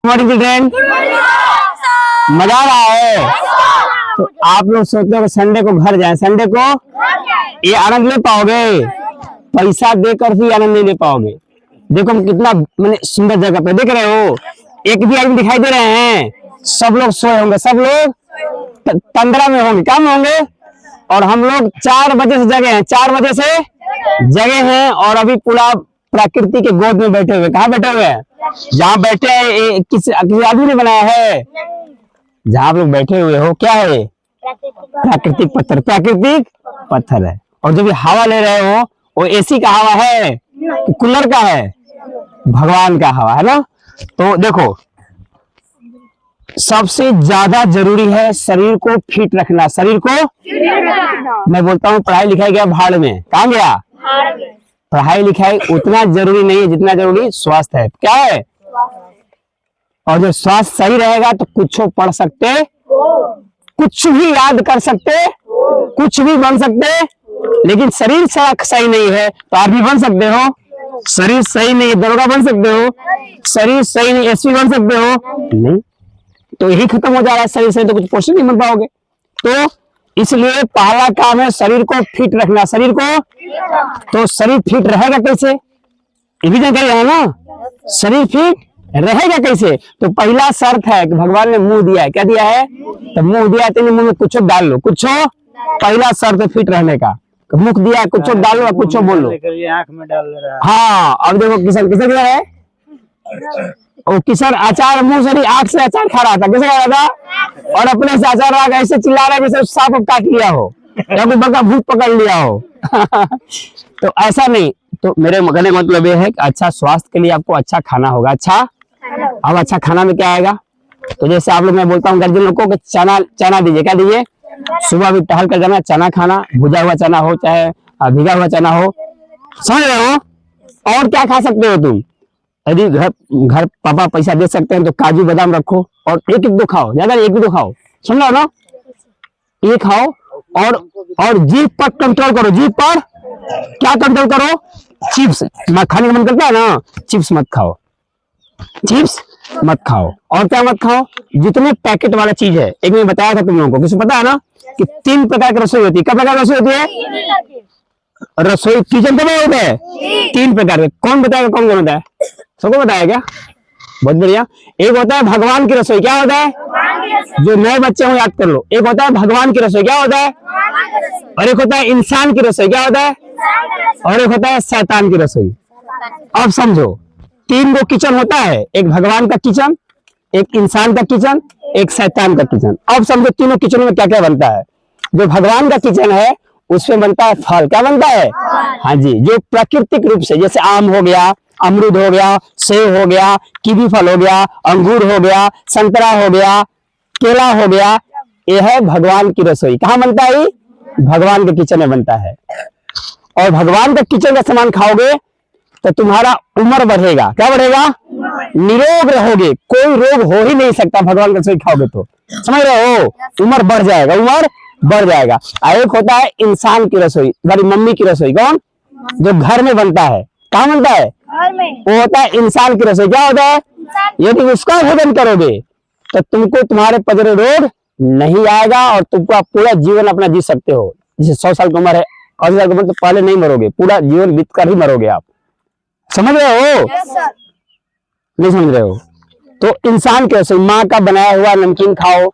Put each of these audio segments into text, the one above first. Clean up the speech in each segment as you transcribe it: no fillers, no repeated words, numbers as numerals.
Morning children, मजा आ रहा है। तो आप लोग सोचते हो कि संडे को घर जाएं, संडे को ये आनंद ले पाओगे? पैसा देकर भी आनंद नहीं ले पाओगे। देखो कितना मैंने सुंदर जगह पे देख रहे हो, एक भी आदमी दिखाई दे रहे हैं? सब लोग सोए होंगे, सब लोग 15 में होंगे, क्या में होंगे? और हम लोग 4 बजे से जगे हैं, 4 बजे से जगे हैं और अभी पूरा प्रकृति के गोद में बैठे हुए। कहाँ बैठे हुए हैं? जहाँ बैठे हैं किसी आदमी ने बनाया है? जहाँ आप लोग बैठे हुए हो क्या है? प्राकृतिक पत्थर, प्राकृतिक पत्थर है। और जब हवा ले रहे हो वो एसी का हवा है कि कूलर का है? भगवान का हवा है ना। तो देखो सबसे ज्यादा जरूरी है शरीर को फिट रखना, शरीर को मैं बोलता हूँ पढ़ाई लिखाई गया भाड़ में, कहाँ गया? पढ़ाई लिखाई उतना जरूरी नहीं है जितना जरूरी स्वास्थ्य है। क्या है? और जब स्वास्थ्य सही रहेगा तो कुछ पढ़ सकते, कुछ भी याद कर सकते, कुछ भी बन सकते। लेकिन शरीर सही नहीं है तो आर्मी बन सकते हो? शरीर सही नहीं है दरोगा बन सकते हो? शरीर सही नहीं एसपी बन सकते हो? नहीं। तो यही खत्म हो जा रहा है, शरीर से तो कुछ पोषण नहीं बन पाओगे। तो इसलिए पहला काम है शरीर को फिट रखना, शरीर को। तो शरीर फिट रहेगा कैसे? ये भी जानकारी है ना, शरीर फिट रहेगा कैसे? तो पहला शर्त है कि भगवान ने मुंह दिया है। क्या दिया है? तो मुंह दिया है तो मुंह में कुछ डाल लो, कुछ पहला शर्त है फिट रहने का। मुख दिया है कुछ डालो, कुछ बोल लो। आंख में डाल रहा है। हाँ अब देखो किशन किशन क्या है? ओ किशन अचार मुंह से आंख से अचार खा रहा था, कैसे खा रहा था? और अपने से अचार आग ऐसे चिल्ला रहा है जैसे सांप काट लिया हो या कोई बड़ा भूत पकड़ लिया हो। तो ऐसा नहीं। तो मेरे कहने का मतलब ये है कि अच्छा स्वास्थ्य के लिए आपको अच्छा खाना होगा। अच्छा अब अच्छा खाना में क्या आएगा? तो जैसे आप लोग मैं बोलता हूँ गार्जियन लोगों को चना दीजिए। क्या दीजिए? सुबह भी टहल कर जाना, चना खाना, भुजा हुआ चना हो चाहे भिगा हुआ चना हो, समझ रहे हो? और क्या खा सकते हो तुम? यदि घर पापा पैसा दे सकते हैं तो काजू बादाम रखो और एक दो खाओ, ज्यादा एक भी दो खाओ, सुन लो ना, ये खाओ। और जीभ पर कंट्रोल करो। जीभ पर क्या कंट्रोल करो? चिप्स खाने का मन करता है ना, चिप्स मत खाओ, चिप्स मत खाओ। और क्या मत खाओ? जितने पैकेट वाला चीज है, एक मैं बताया था तुम लोगों को, किसी पता है ना कि 3 प्रकार की रसोई होती है। क्या प्रकार की रसोई होती है? रसोई किचन तो होता है 3 प्रकार के। कौन बताएगा कौन कौन होता है? सबको बताया क्या? बहुत बढ़िया। एक होता है भगवान की रसोई। क्या होता है? जो नए बच्चे हो याद कर लो। एक होता है भगवान की रसोई। क्या होता है? और एक होता है इंसान की रसोई। क्या होता है? और एक होता है शैतान की रसोई। अब समझो 3 गो किचन होता है, एक भगवान का किचन, एक इंसान का किचन, एक शैतान का किचन। अब समझो तीनों किचनों में क्या क्या बनता है। जो भगवान का किचन है उसमें बनता है फल। क्या बनता है? हाँ जी, जो प्राकृतिक रूप से, जैसे आम हो गया, अमरूद हो गया, सेब हो गया, कीवी फल हो गया, अंगूर हो गया, संतरा हो गया, केला हो गया, यह है भगवान की रसोई। कहाँ बनता है? भगवान के किचन में बनता है। और भगवान का किचन का सामान खाओगे तो तुम्हारा उम्र बढ़ेगा। क्या बढ़ेगा? निरोग रहोगे, कोई रोग हो ही नहीं सकता भगवान की रसोई खाओगे तो, समझ रहे हो? उम्र बढ़ जाएगा, उम्र बढ़ जाएगा। एक होता है इंसान की रसोई, हमारी मम्मी की रसोई। कौन? जो घर में बनता है। कहाँ बनता है? वो होता है इंसान की रसोई। क्या होता है? यदि उसका भोजन करोगे तो तुमको तुम्हारे पजरे रोग नहीं आएगा और तुम पूरा जीवन अपना जी सकते हो। जैसे 100 साल की उम्र है, 80 साल की उम्र, तो पहले नहीं मरोगे, पूरा जीवन बीत कर ही मरोगे आप। समझ रहे हो? नहीं समझ रहे हो? तो इंसान की रसोई, माँ का बनाया हुआ नमकीन खाओ,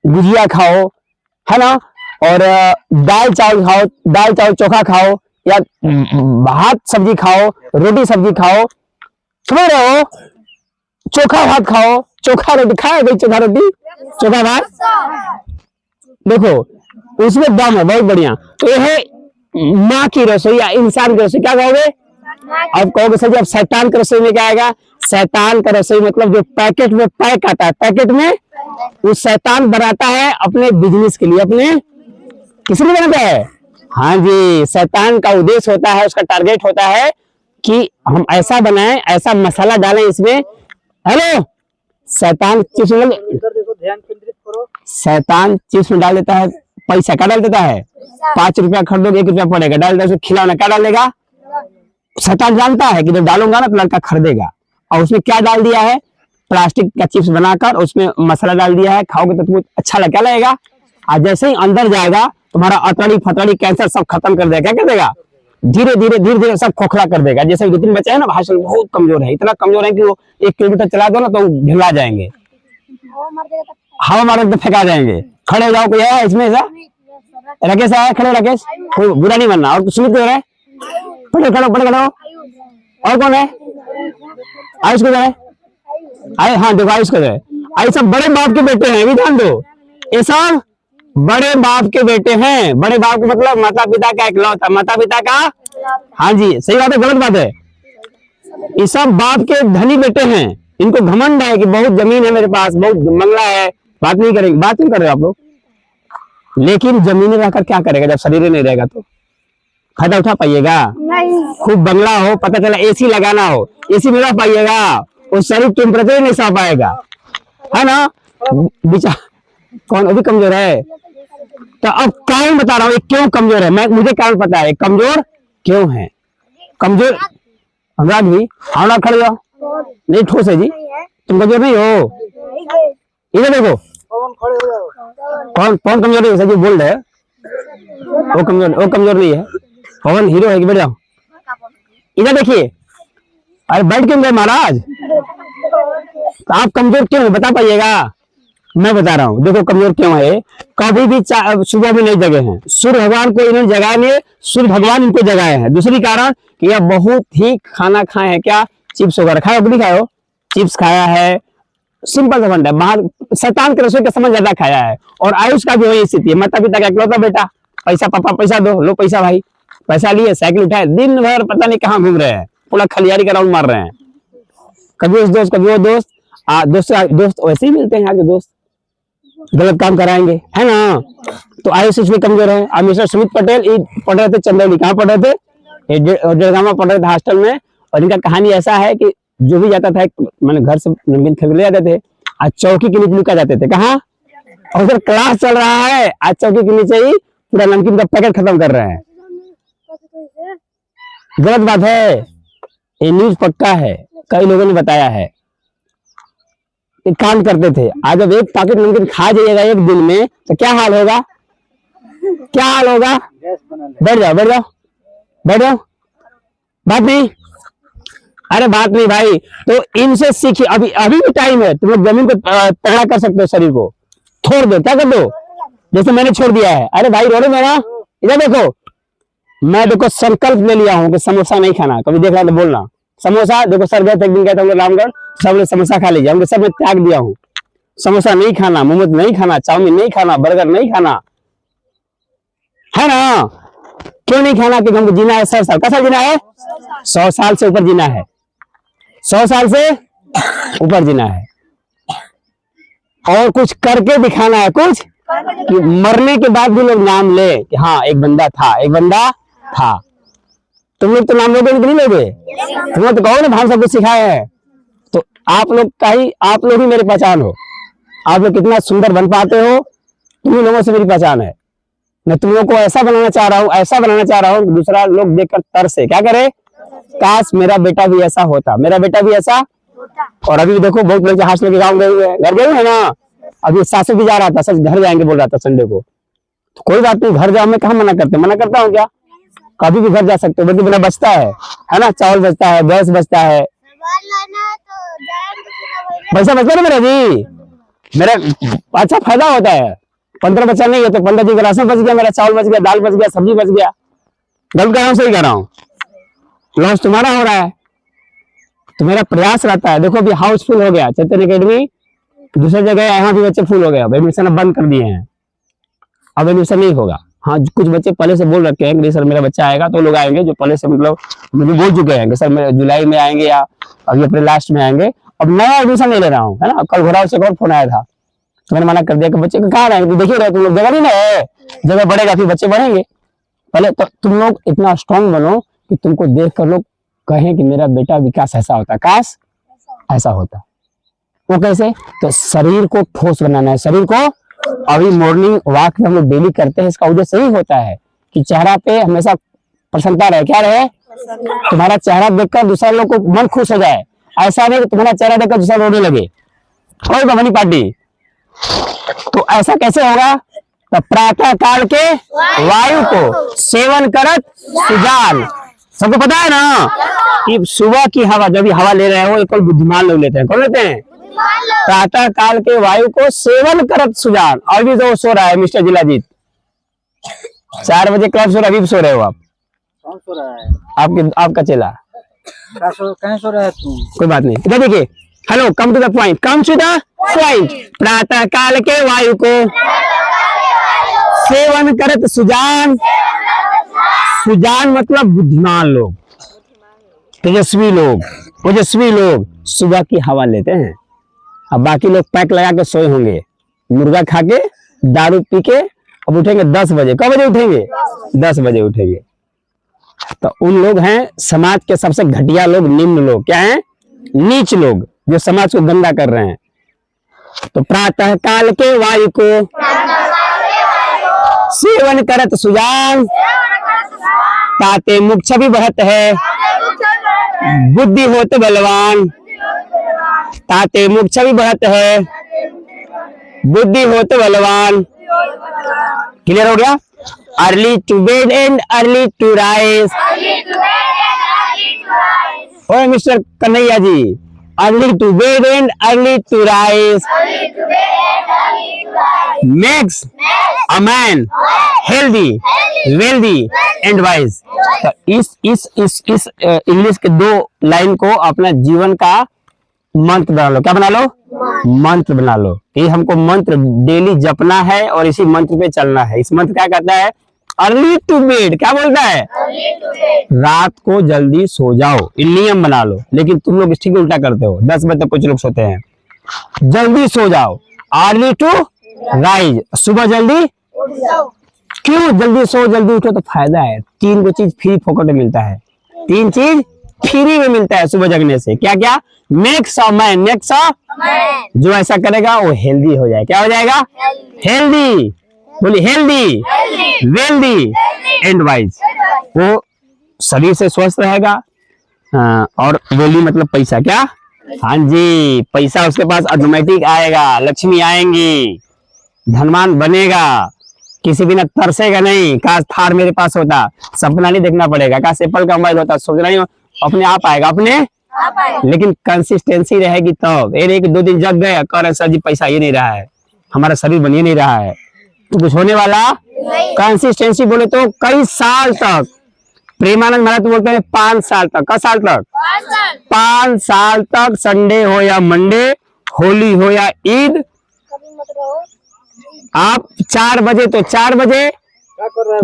गुजिया खाओ, है ना, और दाल चावल खाओ, दाल चावल चोखा खाओ, या भात सब्जी खाओ, रोटी सब्जी खाओ, समझ रहे हो? चोखा भात खाओ, चोखा रोटी खाए भाई, चोखा रोटी चोखा भात देखो उसमें दम है, बहुत बढ़िया। तो यह है माँ की रसोई या इंसान की रसोई। क्या कहोगे? अब कहोगे सर जी अब शैतान की रसोई में क्या आएगा? शैतान का रसोई मतलब जो पैकेट में पैक आता है, पैकेट में वो शैतान बनाता है अपने बिजनेस के लिए, अपने किस लिए बनाता है? हाँ जी, शैतान का उद्देश्य होता है, उसका टारगेट होता है कि हम ऐसा बनाएं, ऐसा मसाला डालें इसमें। हेलो, शैतान चिप्स में ध्यान केंद्रित करो। शैतान चिप्स में डाल देता है पैसा। क्या डाल देता है? 5 रुपया खरीदोगे 1 रुपया पड़ेगा, डाल देता है खिलौना। क्या डालेगा? शैतान जानता है कि जब डालूंगा ना तो लड़का खरीदेगा, और उसने क्या डाल दिया है? प्लास्टिक का चिप्स बनाकर उसमें मसाला डाल दिया है, खाओगे तो तुमको अच्छा लग क्या लगेगा। और जैसे ही अंदर जाएगा तुम्हारा अतड़ी फतड़ी कैंसर सब खत्म कर देगा। क्या कर देगा, धीरे धीरे सब खोखला कर देगा। जैसे 2-3 बच्चे हैं ना, भाषण बहुत कमजोर है, इतना कमजोर है कि वो 1 किलोमीटर चला दो ना तो ढिला जाएंगे, हवा मारे तो फेंका जाएंगे। खड़े हो जाओ, कोई है इसमें ऐसा? राकेश आया, खड़े राकेश, कोई बुरा नहीं मानना। और सुमित हो रहा है, पढ़े खड़ो। और कौन है? आयुष को है, आए हाँ देखो आयुष को है। आयुष सब बड़े बाप के बेटे हैं, भी ध्यान दो, ये सब बड़े बाप के बेटे हैं। बड़े बाप को मतलब माता पिता का इकलौता, माता पिता का, हाँ जी सही बात है गलत बात है? ये सब बाप के धनी बेटे हैं, इनको घमंड है कि बहुत जमीन है मेरे पास, बहुत बंगला है। बात नहीं करेंगे, बात नहीं कर रहे आप लोग। लेकिन जमीन रहकर क्या करेगा जब शरीर नहीं रहेगा तो फायदा उठा पाइएगा? खूब बंगला हो, पता चला एसी लगाना हो, एसी में रह पाइएगा? उस शरीर टेम्परेचर नहीं सह पाएगा, है ना? बेचारा कौन अभी कमजोर है? तो अब कारण बता रहा हूँ क्यों कमजोर है। मुझे कारण पता है कमजोर क्यों है। कमजोर अनुराग भी, अनुराग खड़े जाओ, नहीं ठोस है जी, तुम कमजोर नहीं हो। इधर देखो, कौन कौन कमजोर है? सर बोल रहे हैं वो कमजोर नहीं है, पवन हीरो है कि बैठ जाओ। इधर देखिए, अरे बैठ क्यों गए महाराज? तो आप कमजोर क्यों है बता पाइएगा? मैं बता रहा हूँ, देखो कमजोर क्यों है। कभी भी सुबह में नहीं जगे हैं, सूर्य भगवान को इन्होंने जगाए नहीं, सूर्य भगवान इनको जगाए हैं। दूसरी कारण कि यह बहुत ही खाना खाए हैं, क्या चिप्स वगैरह खाए हो, खाए चिप्स खाया है, सिंपल सा फंड है। बाहर शैतान के रसोई का सामान ज्यादा खाया है। और आयुष का भी वही स्थिति है, माता पिता का इकलौता बेटा, पैसा पापा पैसा दो, लो पैसा भाई, पैसा लिए साइकिल उठाए, दिन भर पता नहीं कहाँ घूम रहे हैं, पूरा खलियारी का राउंड मार रहे हैं। कभी उस दोस्त कभी वो दोस्त, दोस्त वैसे ही मिलते हैं आगे, दोस्त गलत काम कराएंगे, है ना? तो आयुष इसमें कमजोर है। अब मिस्टर सुमित पटेल पढ़ रहे थे चंदौली, कहाँ पढ़ रहे थे? जड़गामा पढ़ रहे थे हॉस्टल में। और इनका कहानी ऐसा है कि जो भी जाता था मैंने घर से नमकीन खरीद ले जाते थे, आज चौकी के नीचे लुका जाते थे। कहाँ? और उधर क्लास चल रहा है, आज चौकी के नीचे ही पूरा नमकीन का पैकेट खत्म कर रहे हैं। गलत बात है, ये न्यूज पक्का है, कई लोगों ने बताया है। एक काम करते थे, आज जब एक पैकेट नमकीन खा जाइएगा एक दिन में तो क्या हाल होगा? क्या हाल होगा? बैठ जाओ बैठ जाओ बैठ जाओ, बात नहीं, अरे बात नहीं भाई। तो इनसे सीखिए, अभी भी टाइम है, तुम लोग जमीन को तगड़ा कर सकते हो, शरीर को छोड़ दो, क्या कर दो जैसे मैंने छोड़ दिया है। अरे भाई रोने मेरा, इधर देखो, मैं देखो संकल्प ले लिया हूँ कि समोसा नहीं खाना। कभी देख रहा तो बोलना समोसा, देखो सर गए थे एक दिन, गए थे हम लोग रामगढ़, सब लोग समोसा खा लीजिए, हमने सब में त्याग दिया हूँ। समोसा नहीं खाना, मोमोज नहीं खाना, चाउमीन नहीं खाना, बर्गर नहीं खाना, है ना? क्यों नहीं खाना? क्योंकि हमको जीना है 100 साल। कैसा जीना है? 100 साल से ऊपर जीना है, 100 साल से ऊपर जीना है। और कुछ करके दिखाना है, कुछ कि मरने के बाद भी लोग नाम ले कि हाँ एक बंदा था, एक बंदा था। तुम लोग तो नाम लोगे नहीं लोगे? तुम लोग तो कहो ना हम सब कुछ सिखाए हैं। तो आप लोग ही मेरी पहचान हो। आप लोग कितना सुंदर बन पाते हो, तुम लोगों से मेरी पहचान है। मैं तुम लोग को ऐसा बनाना चाह रहा हूँ, ऐसा बनाना चाह रहा हूँ, दूसरा लोग देखकर तरसे, क्या करे, काश मेरा बेटा भी ऐसा होता, मेरा बेटा भी ऐसा होता। और अभी देखो बहुत लोग जहाज लेके गाँव गए हुए हैं, घर गए हैं ना। अभी सासू भी जा रहा था, सच घर जाएंगे बोल रहा था संडे को। तो कोई बात नहीं, घर जाओ, मैं कहाँ मना करता हूँ क्या? कभी भी घर जा सकते हो, बल्कि बिना बचता है ना, चावल बचता है, गैस बचता है, पैसा बचता है ना मेरा जी, मेरा अच्छा फायदा होता है। 15 बच्चा नहीं है तो 15 दिन का राशन बच गया, मेरा चावल बच गया, दाल बच गया, सब्जी बच गया। गलत कह रहा हूँ सही कह रहा हूँ? लॉस तुम्हारा हो रहा है, तो मेरा प्रयास रहता है। देखो अभी हाउसफुल हो गया चैतन्य अकेडमी, दूसरी जगह यहाँ भी बच्चे फुल हो गया, एडमिशन बंद कर दिए हैं, अब एडमिशन नहीं होगा। हाँ कुछ बच्चे पहले से बोल रखे हैं कि सर मेरा बच्चा आएगा, तो लोग आएंगे जो पहले से मतलब मुझे बोल चुके हैं कि सर मेरे जुलाई में आएंगे या अभी अपने लास्ट में आएंगे। अब नया एडमिशन नहीं ले रहा हूँ, है ना। कल घोड़ा से और फोन आया था, तो मैंने मना कर दिया कि बच्चे को कहाँ आएंगे, देखिए रहे तुम लोग, जगह नहीं ना है, जगह बढ़ेगा फिर बच्चे बढ़ेंगे। पहले तो तुम लोग इतना स्ट्रांग बनो कि तुमको देख कर लोग कहें कि मेरा बेटा विकास ऐसा होता, काश ऐसा होता। वो कैसे? तो शरीर को ठोस बनाना है, शरीर को। अभी मॉर्निंग वॉक हम लोग डेली करते हैं, इसका उद्देश्य यही होता है कि चेहरा पे हमेशा प्रसन्नता रहे। क्या रहे? तुम्हारा चेहरा देखकर दूसरा लोग को मन खुश हो जाए। ऐसा नहीं कि तुम्हारा चेहरा देखकर दूसरा रोने लगे, और भवनी पार्टी। तो ऐसा कैसे होगा? तो प्रातः काल के वायु को सेवन करत सुजान। सबको पता है ना कि सुबह की हवा, जब ये हवा ले रहे हो, केवल बुद्धिमान लोग लेते हैं। कौन लेते हैं? प्रातः काल के वायु को सेवन करत सुजान। और भी तो सो रहा है मिस्टर जिलाजीत, 4 बजे क्लब सो रहा है, अभी भी सो रहे हो आप? कौन सो रहा है? आपका चेला कहीं सो रहा है तू? कोई बात नहीं। इधर देखिए, hello, come to the point, come to the point. प्रातः काल के वायु को सेवन करत सुजान। सुजान मतलब बुद्धिमान लोग, तेजस्वी लोग, ओजस्वी लोग सुबह की हवा लेते हैं। अब बाकी लोग पैक लगा के सोए होंगे, मुर्गा खा के, दारू पी के। अब उठेंगे 10 बजे। कब बजे उठेंगे? 10 बजे उठेंगे। तो उन लोग हैं समाज के सबसे घटिया लोग, निम्न लोग। क्या हैं? नीच लोग, जो समाज को गंदा कर रहे हैं। तो प्रातः काल के वायु को सेवन करत सुजान, ताते मुख छवि बढ़त है, बुद्धि होत बलवान। ताते मुख छवि बढ़त है, बुद्धि होत बलवान। क्लियर हो गया? Early to bed and early to rise. ओए mister Kanhaiya ji, early to bed and early to rise makes a man healthy, wealthy and wise। तो इस इंग्लिश के 2 लाइन को अपना जीवन का मंत्र बना लो। क्या बना लो? मंत्र बना लो। ये हमको मंत्र डेली जपना है और इसी मंत्र पे चलना है। इस मंत्र क्या कहता है? Early to bed. क्या बोलता है? रात को जल्दी सो जाओ। ये नियम बना लो। लेकिन तुम लोग ठीक उल्टा करते हो। 10 बजे तक कुछ लोग सोते हैं। जल्दी सो जाओ, अर्ली टू राइज, सुबह जल्दी उठ जाओ। क्यों जल्दी सो जल्दी उठो? तो फायदा है, 3 को चीज फ्री फोकट में मिलता है। 3 चीज फ्री में मिलता है सुबह जगने से। क्या क्या? Makes a man, makes a man. जो ऐसा करेगा वो हेल्दी हो जाएगा। क्या हो जाएगा? हेल्दी। बोलिए हेल्दी, वेल्दी एंड वाइज। वो शरीर से स्वस्थ रहेगा। और वेल्दी मतलब पैसा। क्या? हाँ जी, पैसा उसके पास ऑटोमेटिक आएगा, लक्ष्मी आएंगी, धनवान बनेगा, किसी बिना तरसेगा नहीं। काश थार मेरे पास होता, सपना नहीं देखना पड़ेगा। काश एप्पल का मोबाइल होता, सोचना नहीं, अपने आप आएगा, अपने आप आएगा। लेकिन कंसिस्टेंसी रहेगी तब। ये नहीं कि 2 दिन जग गए, कह रहे सर जी पैसा ये नहीं रहा है, हमारा शरीर बन ये नहीं रहा है, तो कुछ होने वाला। कंसिस्टेंसी बोले तो कई साल तक। प्रेमानंद महाराज तो बोलते हैं 5 साल तक। कई साल तक? 5 साल तक। संडे हो या मंडे, होली हो या ईद, आप 4 बजे तो 4 बजे,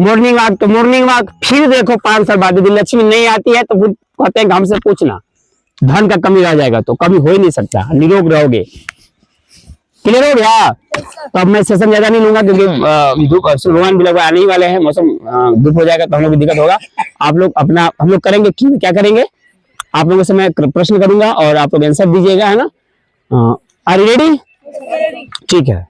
मॉर्निंग वॉक तो मॉर्निंग वॉक। फिर देखो 5 साल बाद यदि लक्ष्मी नहीं आती है तो फिर कहते हैं हमसे पूछना, धन का कमी रह जाएगा। तो कभी हो ही नहीं सकता, निरोग रहोगे। क्लियर हो गया? तो अब मैं सेशन ज्यादा नहीं लूंगा क्योंकि धूप भगवान भी लगभग आने ही वाले हैं। मौसम धूप हो जाएगा तो हम लोग को दिक्कत होगा। आप लोग अपना, हम लोग करेंगे क्या करेंगे? आप लोगों से मैं प्रश्न करूंगा और आप लोग आंसर दीजिएगा, है ना? Are you ready? ठीक है।